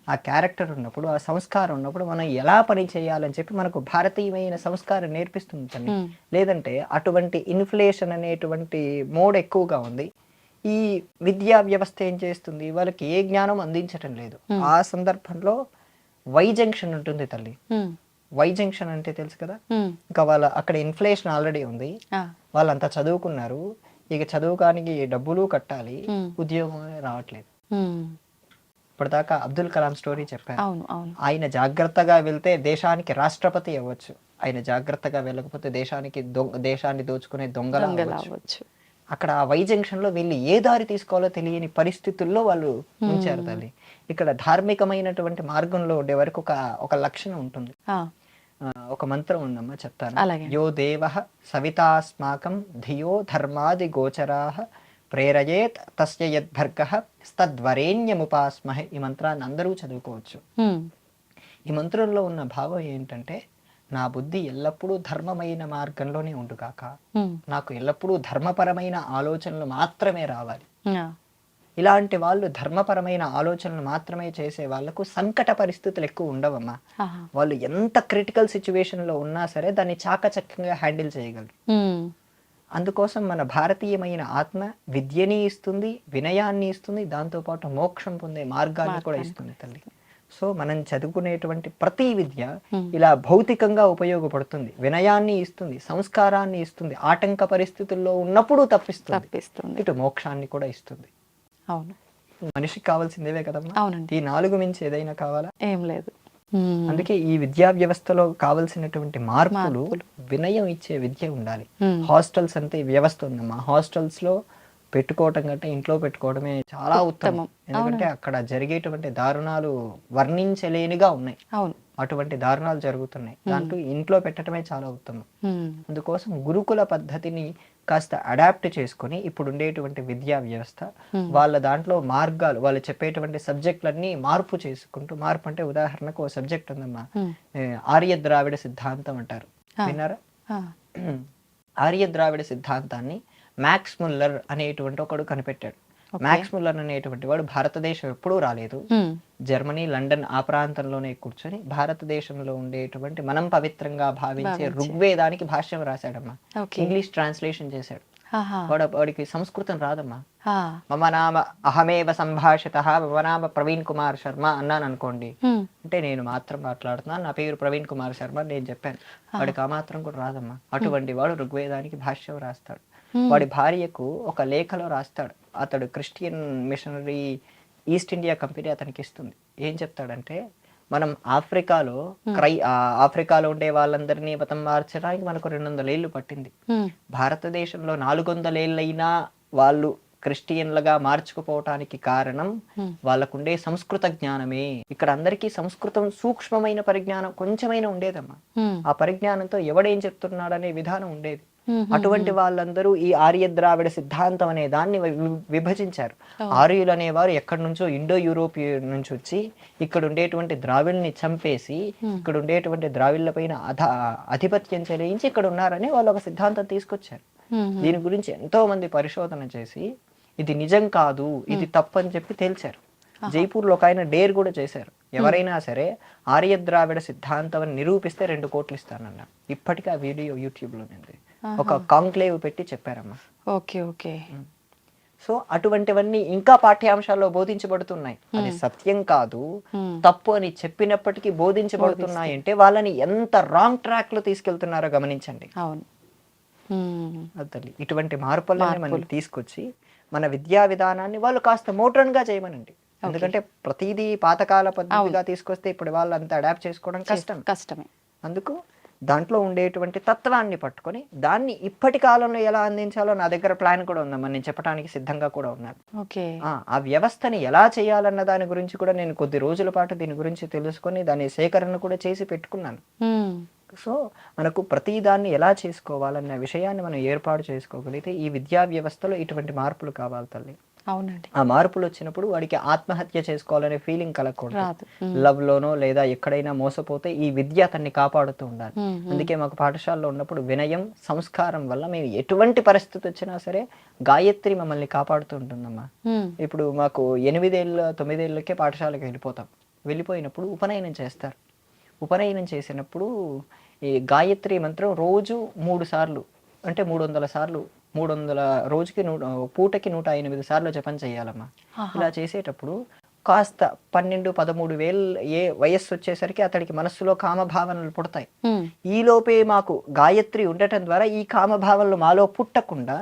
C: ఆ క్యారెక్టర్ ఉన్నప్పుడు, ఆ సంస్కారం ఉన్నప్పుడు మనం ఎలా పని చేయాలని చెప్పి మనకు భారతీయమైన సంస్కారం నేర్పిస్తుంది తల్లి. లేదంటే అటువంటి ఇన్ఫ్లేషన్ అనేటువంటి మోడ్ ఎక్కువగా ఉంది. ఈ విద్యా వ్యవస్థ ఏం చేస్తుంది, వాళ్ళకి ఏ జ్ఞానం అందించటం లేదు. ఆ సందర్భంలో వై జంక్షన్ ఉంటుంది తల్లి. వై జంక్షన్ అంటే తెలుసు కదా. ఇంకా అక్కడ ఇన్ఫ్లేషన్ ఆల్రెడీ ఉంది, వాళ్ళంతా చదువుకున్నారు, ఇక చదువుకానికి డబ్బులు కట్టాలి, ఉద్యోగం రావట్లేదు. ఇప్పటిదాకా అబ్దుల్ కలాం స్టోరీ చెప్పారు. ఆయన జాగ్రత్తగా వెళ్తే దేశానికి రాష్ట్రపతి అవ్వచ్చు, ఆయన జాగ్రత్తగా వెళ్ళకపోతే దేశాన్ని దోచుకునే దొంగలు అవ్వచ్చు. అక్కడ ఆ వై జంక్షన్ లో వీళ్ళు ఏ దారి తీసుకోవాలో తెలియని పరిస్థితుల్లో వాళ్ళు ఉంచారు తల్లి. ఇక్కడ ధార్మికమైనటువంటి మార్గంలో ఉండే వరకు ఒక లక్షణం ఉంటుంది. ఒక మంత్రం ఉందమ్మా, చెప్తాను. యో దేవః సవితాస్మాకం ధియో ధర్మాది గోచరాః ప్రేరయేత్ తస్య యద్భర్గః తద్వరేణ్యముపాస్మహే. ఈ మంత్రాన్ని అందరూ చదువుకోవచ్చు. ఈ మంత్రంలో ఉన్న భావం ఏంటంటే, నా బుద్ధి ఎల్లప్పుడూ ధర్మమైన మార్గంలోనే ఉండుగాక, నాకు ఎల్లప్పుడూ ధర్మపరమైన ఆలోచనలు మాత్రమే రావాలి. ఇలాంటి వాళ్ళు, ధర్మపరమైన ఆలోచనలు మాత్రమే చేసే వాళ్లకు సంకట పరిస్థితులు ఎక్కువ ఉండవమ్మా. వాళ్ళు ఎంత క్రిటికల్ సిచ్యువేషన్ లో ఉన్నా సరే దాన్ని చాకచక్యంగా హ్యాండిల్ చేయగలరు. అందుకోసం మన భారతీయమైన ఆత్మ విద్యని ఇస్తుంది, వినయాన్ని ఇస్తుంది, దాంతోపాటు మోక్షం పొందే మార్గాన్ని కూడా ఇస్తుంది తల్లి. సో మనం చదువుకునేటువంటి ప్రతి విద్య ఇలా భౌతికంగా ఉపయోగపడుతుంది, వినయాన్ని ఇస్తుంది, సంస్కారాన్ని ఇస్తుంది, ఆటంక పరిస్థితుల్లో ఉన్నప్పుడు తప్పిస్తుంది, ఇటు మోక్షాన్ని కూడా ఇస్తుంది.
B: అవును,
C: మనిషికి కావాల్సిందేవే కదమ్మా.
B: అవునండి.
C: ఈ 4 మించి ఏదైనా కావాలా?
B: ఏం లేదు.
C: అందుకే ఈ విద్యా వ్యవస్థలో కావలసినటువంటి మార్పులు, వినయం ఇచ్చే విద్య ఉండాలి. హాస్టల్స్ అంటే వ్యవస్థ ఉందమ్మా, హాస్టల్స్ లో పెట్టుకోవటం కంటే ఇంట్లో పెట్టుకోవడమే చాలా ఉత్తమం. ఎందుకంటే అక్కడ జరిగేటువంటి దారుణాలు వర్ణించలేనిగా ఉన్నాయి. అటువంటి దారుణాలు జరుగుతున్నాయి, దాంట్లో ఇంట్లో పెట్టడమే చాలా ఉత్తమం. అందుకోసం గురుకుల పద్ధతిని కాస్త అడాప్ట్ చేసుకుని ఇప్పుడు ఉండేటువంటి విద్యా వ్యవస్థ వాళ్ళ దాంట్లో మార్గాలు, వాళ్ళు చెప్పేటువంటి సబ్జెక్టులన్నీ మార్పు చేసుకుంటూ, మార్పు అంటే ఉదాహరణకు ఓ సబ్జెక్ట్ ఉందమ్మా, ఆర్య ద్రావిడ సిద్ధాంతం అంటారు, విన్నారా? ఆర్య ద్రావిడ సిద్ధాంతాన్ని మ్యాక్స్ ముల్లర్ అనేటువంటి ఒకడు కనిపెట్టాడు. మ్యాక్స్ ముల్లర్ అనేటువంటి వాడు భారతదేశం ఎప్పుడూ రాలేదు. జర్మనీ, లండన్ ఆ ప్రాంతంలోనే కూర్చొని భారతదేశంలో ఉండేటువంటి మనం పవిత్రంగా భావించే ఋగ్వేదానికి భాష్యం రాశాడమ్మా. ఇంగ్లీష్ ట్రాన్స్లేషన్ చేశాడు. వాడికి సంస్కృతం రాదమ్మా. మమ నామ అహమేవ సంభాషిత మమ నామ ప్రవీణ్ కుమార్ శర్మ అన్నాను అనుకోండి, అంటే నేను మాత్రం మాట్లాడుతున్నాను, నా పేరు ప్రవీణ్ కుమార్ శర్మ నేను చెప్పాను. వాడికి ఆ మాత్రం కూడా రాదమ్మా. అటువంటి వాడు ఋగ్వేదానికి భాష్యం రాస్తాడు. వాడి భార్యకు ఒక లేఖలో రాస్తాడు. అతడు Christian missionary east India company అతనికి ఇస్తుంది. ఏం చెప్తాడంటే, మనం ఆఫ్రికాలో ఆఫ్రికాలో ఉండే వాళ్ళందరినీ మతం మార్చడానికి మనకు 200 ఏళ్ళు పట్టింది. భారతదేశంలో 400 ఏళ్ళైనా వాళ్ళు క్రిస్టియన్లుగా మార్చుకుపోవటానికి కారణం వాళ్ళకుండే సంస్కృత జ్ఞానమే. ఇక్కడ అందరికీ సంస్కృతం సూక్ష్మమైన పరిజ్ఞానం కొంచెమైనా ఉండేదమ్మా. ఆ పరిజ్ఞానంతో ఎవడేం చెప్తున్నాడనే విధానం ఉండేది. అటువంటి వాళ్ళందరూ ఈ ఆర్య ద్రావిడ సిద్ధాంతం అనే దాన్ని విభజించారు. ఆర్యులు అనేవారు ఎక్కడి నుంచో ఇండో యూరోపియన్ నుంచి వచ్చి ఇక్కడ ఉండేటువంటి ద్రావిడ్ని చంపేసి ఇక్కడ ఉండేటువంటి ద్రావిడ్ల పైన ఆధిపత్యం చెలాయించి ఇక్కడ ఉన్నారని వాళ్ళు ఒక సిద్ధాంతం తీసుకొచ్చారు. దీని గురించి ఎంతో మంది పరిశోధన చేసి ఇది నిజం కాదు, ఇది తప్పు అని చెప్పి తేల్చారు. జైపూర్లో ఒక ఆయన డేర్ కూడా చేశారు. ఎవరైనా సరే ఆర్య ద్రావిడ సిద్ధాంతం అని నిరూపిస్తే 2 కోట్లు ఇస్తానన్న. ఇప్పటికీ ఆ వీడియో యూట్యూబ్ లో ఉంది. ఒక కాంక్లేవ్ పెట్టి చెప్పారమ్మా.
B: Okay okay.
C: సో అటువంటివన్నీ ఇంకా పాఠ్యాంశాల్లో బోధించబడుతున్నాయి. అది సత్యం కాదు, తప్పు అని చెప్పినప్పటికీ బోధించబడుతున్నాయి అంటే వాళ్ళని ఎంత రాంగ్ ట్రాక్ లో తీసుకెళ్తున్నారో గమనించండి.
B: అవును.
C: తల్లి ఇటువంటి మార్పులని మనం తీసుకొచ్చి మన విద్యా విధానాన్ని వాళ్ళు కాస్త మోడ్రన్ గా చేయమనండి. ఎందుకంటే ప్రతిదీ పాతకాల పద్ధతిగా తీసుకొస్తే ఇప్పుడు వాళ్ళు అంతా అడాప్ట్ చేసుకోవడం
B: కష్టమే.
C: అందుకు దాంట్లో ఉండేటువంటి తత్వాన్ని పట్టుకొని దాన్ని ఇప్పటి కాలంలో ఎలా అందించాలో నా దగ్గర ప్లాన్ కూడా ఉందమ్మా. నేను చెప్పడానికి సిద్ధంగా కూడా ఉన్నాను. ఆ వ్యవస్థని ఎలా చేయాలన్న దాని గురించి కూడా నేను కొద్ది రోజుల పాటు దీని గురించి తెలుసుకొని దాని సేకరణ కూడా చేసి పెట్టుకున్నాను. సో మనకు ప్రతి దాన్ని ఎలా చేసుకోవాలన్న విషయాన్ని మనం ఏర్పాటు చేసుకోగలిగితే ఈ విద్యా వ్యవస్థలో ఇటువంటి మార్పులు కావాలి తల్లి.
B: అవునండి.
C: ఆ మార్పులు వచ్చినప్పుడు వాడికి ఆత్మహత్య చేసుకోవాలనే ఫీలింగ్ కలగకూడదు. లవ్ లోనో లేదా ఎక్కడైనా మోసపోతే ఈ విద్య అతన్ని కాపాడుతూ ఉండాలి. అందుకే మాకు పాఠశాలలో ఉన్నప్పుడు వినయం, సంస్కారం వల్ల మేము ఎటువంటి పరిస్థితి వచ్చినా సరే గాయత్రి మమ్మల్ని కాపాడుతూ ఉంటుందమ్మా. ఇప్పుడు మాకు 8 ఏళ్ళ 9 ఏళ్ళకే పాఠశాలకు వెళ్ళిపోయినప్పుడు ఉపనయనం చేస్తారు. ఉపనయనం చేసినప్పుడు ఈ గాయత్రి మంత్రం రోజు 3 సార్లు అంటే 300 సార్లు 300 రోజుకి పూటకి 108 సార్లు జపం చేయాలమ్మా. ఇలా చేసేటప్పుడు కాస్త 12-13 వేలు వయస్సు వచ్చేసరికి అతడికి మనస్సులో కామభావనలు పుడతాయి. ఈ లోపే మాకు గాయత్రి ఉండటం ద్వారా ఈ కామభావనలు మాలో పుట్టకుండా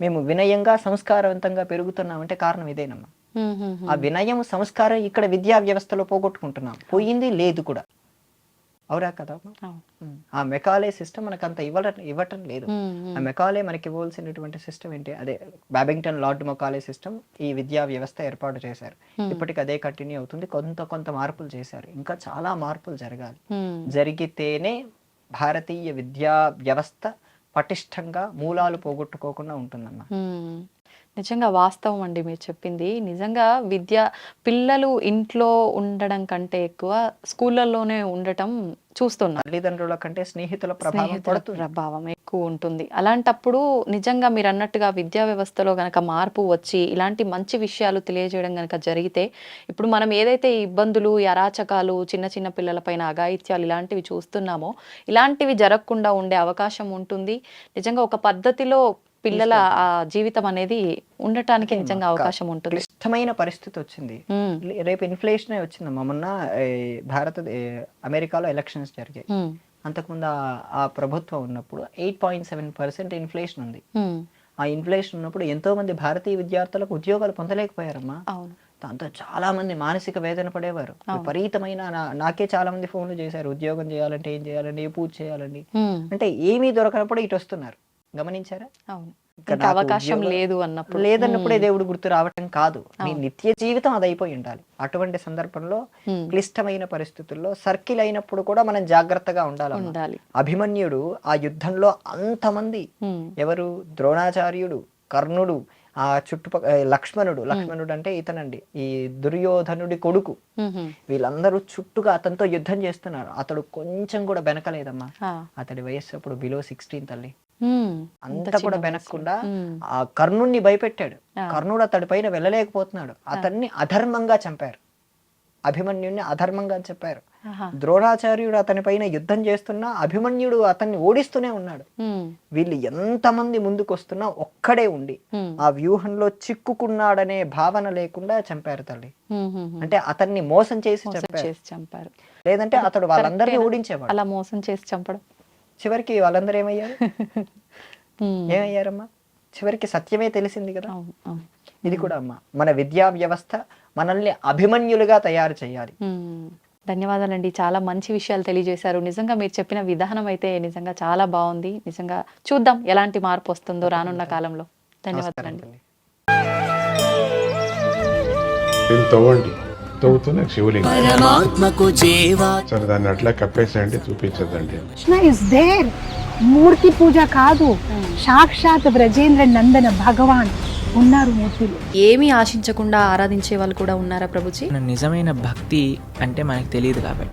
C: మేము వినయంగా సంస్కారవంతంగా పెరుగుతున్నామంటే కారణం ఇదేనమ్మా. ఆ వినయం సంస్కారం ఇక్కడ విద్యా వ్యవస్థలో పోగొట్టుకుంటున్నాం. పోయింది లేదు కూడా. అవునా కదా. ఆ మెకాలే సిస్టమ్ మనకు అంత ఇవ్వటం లేదు. ఆ మెకాలే మనకి ఇవ్వాల్సినటువంటి సిస్టమ్ ఏంటి, అదే బాబింగ్టన్ లార్డ్ మెకాలే సిస్టమ్ ఈ విద్యా వ్యవస్థ ఏర్పాటు చేశారు. ఇప్పటికి అదే కంటిన్యూ అవుతుంది. కొంత మార్పులు చేశారు. ఇంకా చాలా మార్పులు జరగాలి. జరిగితేనే భారతీయ విద్యా వ్యవస్థ పటిష్టంగా మూలాలు పోగొట్టుకోకుండా ఉంటుందమ్మా.
B: నిజంగా వాస్తవం అండి మీరు చెప్పింది. నిజంగా పిల్లలు ఇంట్లో ఉండడం కంటే ఎక్కువ స్కూళ్ళల్లోనే ఉండటం చూస్తున్నాం.
C: తల్లిదండ్రుల కంటే స్నేహితుల
B: ప్రభావం ఎక్కువ ఉంటుంది. అలాంటప్పుడు నిజంగా మీరు అన్నట్టుగా విద్యా వ్యవస్థలో గనక మార్పు వచ్చి ఇలాంటి మంచి విషయాలు తెలియజేయడం గనక జరిగితే, ఇప్పుడు మనం ఏదైతే ఇబ్బందులు, అరాచకాలు, చిన్న పిల్లల పైన అఘాయిత్యాలు ఇలాంటివి చూస్తున్నామో ఇలాంటివి జరగకుండా ఉండే అవకాశం ఉంటుంది. నిజంగా ఒక పద్ధతిలో పిల్లల జీవితం అనేది ఉండటానికి నిజంగా అవకాశం ఉంటుంది.
C: క్లిష్టమైన పరిస్థితి వచ్చింది. రేపు ఇన్ఫ్లేషన్ వచ్చిందమ్మా. మొన్న అమెరికాలో ఎలక్షన్స్ జరిగాయి. అంతకుముందు ఆ ప్రభుత్వం ఉన్నప్పుడు 8.7% ఇన్ఫ్లేషన్ ఉంది. ఆ ఇన్ఫ్లేషన్ ఉన్నప్పుడు ఎంతో మంది భారతీయ విద్యార్థులకు ఉద్యోగాలు పొందలేకపోయారమ్మా. దాంతో చాలా మంది మానసిక వేదన పడేవారు. విపరీతమైన నాకే చాలా మంది ఫోన్లు చేశారు, ఉద్యోగం చేయాలంటే ఏం చేయాలండి, ఏ పూజ చేయాలండి అంటే ఏమీ దొరకనప్పుడు ఇటు వస్తున్నారు. గమనించారా?
B: అవకాశం లేదు అన్నప్పుడు,
C: లేదన్నప్పుడే దేవుడు గుర్తు రావటం కాదు, నీ నిత్య జీవితం అది అయిపోయి ఉండాలి. అటువంటి సందర్భంలో క్లిష్టమైన పరిస్థితుల్లో సర్కిల్ అయినప్పుడు కూడా మనం జాగ్రత్తగా ఉండాలి. అభిమన్యుడు ఆ యుద్ధంలో అంతమంది, ఎవరు, ద్రోణాచార్యుడు, కర్ణుడు, ఆ చుట్టుపక్కల లక్ష్మణుడు అంటే ఇతనండి, ఈ దుర్యోధనుడి కొడుకు, వీళ్ళందరూ చుట్టుగా అతనితో యుద్ధం చేస్తున్నారు. అతడు కొంచెం కూడా వెనకలేదమ్మా. అతడి వయస్సు అప్పుడు బిలో 16 తల్లి. అంతా కూడా వెనక్కుండా ఆ కర్ణుణ్ణి భయపెట్టాడు. కర్ణుడు అతడి పైన వెళ్ళలేకపోతున్నాడు. అతన్ని అధర్మంగా చంపారు. అభిమన్యుడిని అధర్మంగా చెప్పారు. ద్రోణాచార్యుడు అతని పైన యుద్ధం చేస్తున్నా అభిమన్యుడు అతన్ని ఓడిస్తూనే ఉన్నాడు. వీళ్ళు ఎంతమంది ముందుకు వస్తున్నా ఒక్కడే ఉండి ఆ వ్యూహంలో చిక్కుకున్నాడనే భావన లేకుండా చంపారు తల్లి. అంటే అతన్ని మోసం చేసి చంపారు. లేదంటే అతడు వాళ్ళందరినీ ఓడించేవాడు.
B: అలా మోసం చేసి చంపడం
C: చివరికి వాళ్ళందరూ ఏమయ్యారమ్మా? చివరికి సత్యమే తెలిసింది కదా. ఇది కూడా అమ్మా, మన విద్యా వ్యవస్థ మనల్ని అభిమన్యులుగా తయారు చేయాలి.
B: ధన్యవాదాలండి, చాలా మంచి విషయాలు తెలియజేశారు. నిజంగా మీరు చెప్పిన విధానం అయితే నిజంగా చాలా బాగుంది. నిజంగా చూద్దాం ఎలాంటి మార్పు వస్తుందో రానున్న కాలంలో. ధన్యవాదాలండి.
D: తవ్వుతూనే శివలింగం సరే దాన్ని అట్లా కప్పేసేయండి, చూపించదండి.
E: Krishna is there. మూర్తి పూజ కాదు, సాక్షాత్ బ్రజేంద్ర నందన భగవాన్ ఉన్నారు మూర్తిలో.
B: ఏమీ ఆశించకుండా ఆరాధించే వాళ్ళు కూడా ఉన్నారా ప్రభుజీ?
F: నిజమైన భక్తి అంటే మనకు తెలియదు కాబట్టి